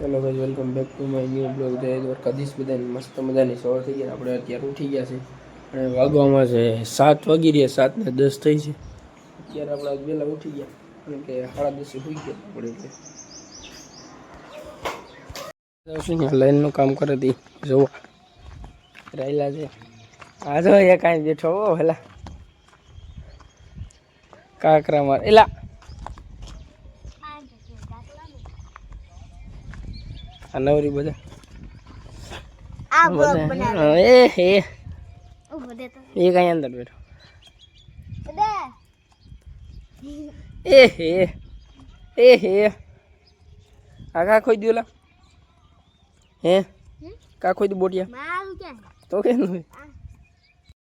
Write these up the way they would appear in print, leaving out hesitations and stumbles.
Hello guys, welcome back to my new blog. જય દ્વારકાધીશ. બધાને મસ્ત મજાની સવાર થઈ ગઈ. આપણે અત્યારે ઉઠી ગયા છે અને વાગવામાં છે 7 વાગી રહ્યા, 7 ને 10 થઈ છે. અત્યારે આપણે વહેલા ઉઠી ગયા કારણ કે 10:30 સુઈ ગયા આપણે. એટલે લાઈનનું કામ કરે હતી જોવો રહેલા છે. આ જો એ કાંઈ બેઠો હો પેલા કાકરા માર એલા આ નવરી બધા એ કઈ અંદર બેઠો આ કા ખોઈ દઉલા હે કા ખોઈ દઉં બોટિયા તો કે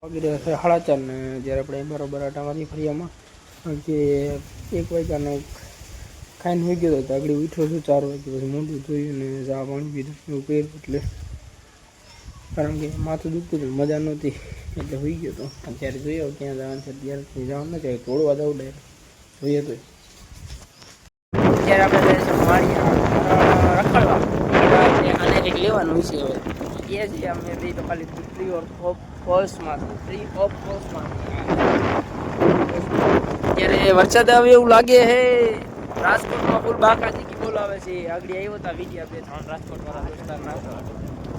વગેરે 4:30 ને જ્યારે આપણે બરોબર આટામાંથી ફરિયામાં કારણ કે 1 વાગ્યાનો ખાઈને હોઈ ગયો હતો. આગળ ઉઠ્યો છું 4 વાગે, પછી મોઢું ધોયું ને ચા પાણી પીધું એવું કર્યું. એટલે કારણ કે માથું દુખતું હતું, મજા નહોતી એટલે હોઈ ગયો હતો. અત્યારે જોઈએ ક્યાં જવાનું છે. અત્યારે જવાનું નથી, તોડવા જવું ડે જોઈએ તો. અત્યારે આપણે રખડવા આને કંઈક લેવાનું છે હવે એ છે. અમે બે તો ખાલી ફ્રી ઓફ કોસ્ટમાં અત્યારે વરસાદ આવે એવું લાગે છે. રાજકોટમાં ફૂલ બાકાજી કી બોલાવે છે. આગળ આવ્યો હતા વિડિયા 2-3 રાજકોટ વાળા દોસ્તારના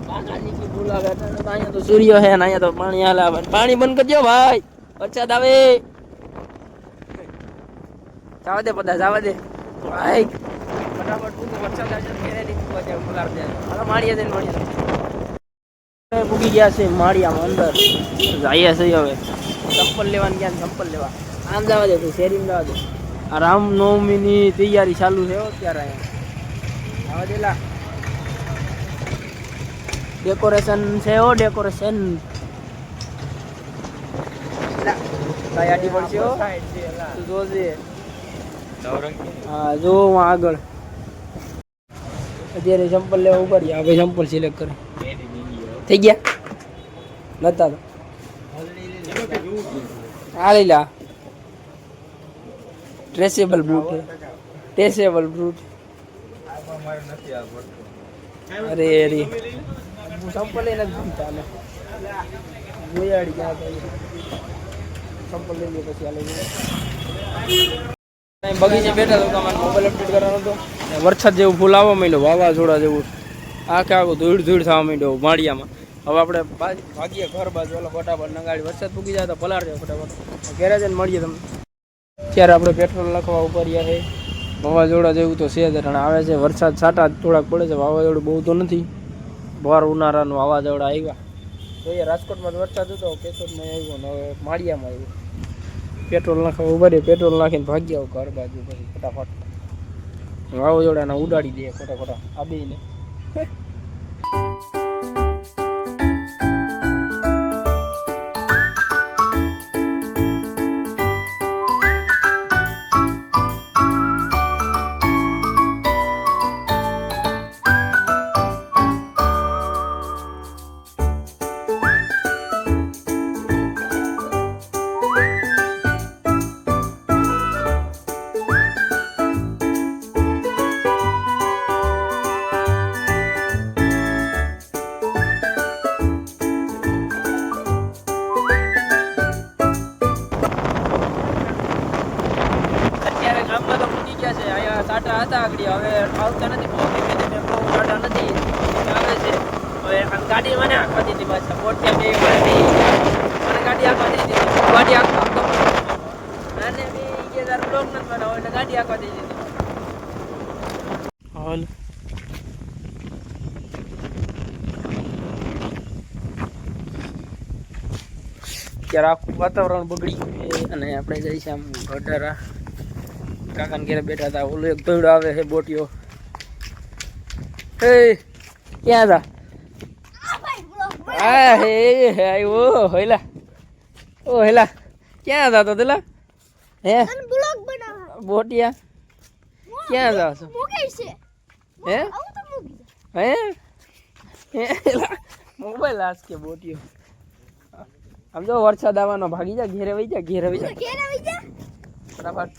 બાકાજી કી બોલાવે હતા. અહીંયા તો સૂર્ય છે ને અહીંયા તો પાણી હાલે. પાણી બંધ કરજો ભાઈ, વરસાદ આવે. જવા દે બધા, જવા દે ભાઈ ફટાફટ પૂછો. વરસાદ આવે છે ઘેરેલી બોલાવ દે. હાલો માળીએ જઈને મળીએ. પૂગી ગયા છે માળિયામાં અંદર. જઈએ છે હવે ચપ્પલ લેવાની. ક્યાં ચપ્પલ લેવા? આમ જવા દે, તું શેરીમાં જવા દે. આ રામનવમીની તૈયારી ચાલુ છે અત્યારે અહીંયા. આવા દેલા ડેકોરેશન છે હો, ડેકોરેશન તૈયારી પડશે હો. તું જોજે. હા જો આગળ અત્યારે ચંપલ લેવા ઉભા રહ્યા. હવે ચંપલ સિલેક્ટ કરે થઈ ગયા નતા તો આ લઈ લા. ટ્રેસેબલ બૂટ, ટ્રેસેબલ બૂટ. અરે અરે હું ચંપલ લઈને જ ઘૂમતા ને જોયાડી ગયા ચંપલ લઈ લે પછી આ લઈ બગીચે બેઠા તો તમારે મોબાઈલ અપડેટ કરવાનો હતો. વરસાદ જેવું ફૂલ આવવા માંડ્યો, વાવાઝોડા જેવું આખે આખું ધૂળ થવા માંડ્યો માળિયામાં. હવે આપણે ભાગીએ ઘર બાજુ. ઓલો ફટાફટ નગાડી વરસાદ પૂકી જાય તો પલાર જાય ફટાફટ. ઘેરે જઈને મળીએ તમને. અત્યારે આપણે પેટ્રોલ નાખવા ઉપર રહ્યા છે. વાવાઝોડા જેવું તો છે જ આવે છે. વરસાદ છાંટા થોડાક પડે છે, વાવાઝોડું બહુ તો નથી. ભર ઉનાળાનું વાવાઝોડા આવ્યા. જોઈએ રાજકોટમાં વરસાદ હતો, કેશોદમાં આવ્યો ને હવે માળિયામાં આવ્યો. પેટ્રોલ નાખવા ઉભા રહે, પેટ્રોલ નાખીને ભાગી આવો ઘર બાજુ. પછી ફટાફટ વાવાઝોડાને ઉડાડી દે ફટાફટ આ બેને. સાટા હતા આગળ, હવે આવતા નથી. બહુ ધીમે ધીમે, બહુ સાટા નથી આવે છે. હવે ગાડી મને આંખવા દીધી પાછા પોટ્યા બે મને ગાડી આંખવા દીધી. ગાડી આંખવા અને બે તારું બ્લોક નથી બનાવો એટલે ગાડી આંખવા દીધી. હાલ અત્યારે આખું વાતાવરણ બગડી ગયું અને આપણે જઈ છે આમ ગઢારા. કાકાને ઘેરે બેઠા હતા. ઓલો એક ભેડો આવે છે બોટીઓ. હે ક્યાં હતા? હા હે આવ્યો હેલા. ઓ હેલા ક્યાં હતા તો પેલા હે બોટિયા ક્યાં હતા છો? હે હે મોબાઈલ આજ કે બોટીઓ. આમ જો વરસાદ આવવાનો, ભાગી જા ઘેરે વઈ જા, ઘેરે વઈ જા ફટાફટ.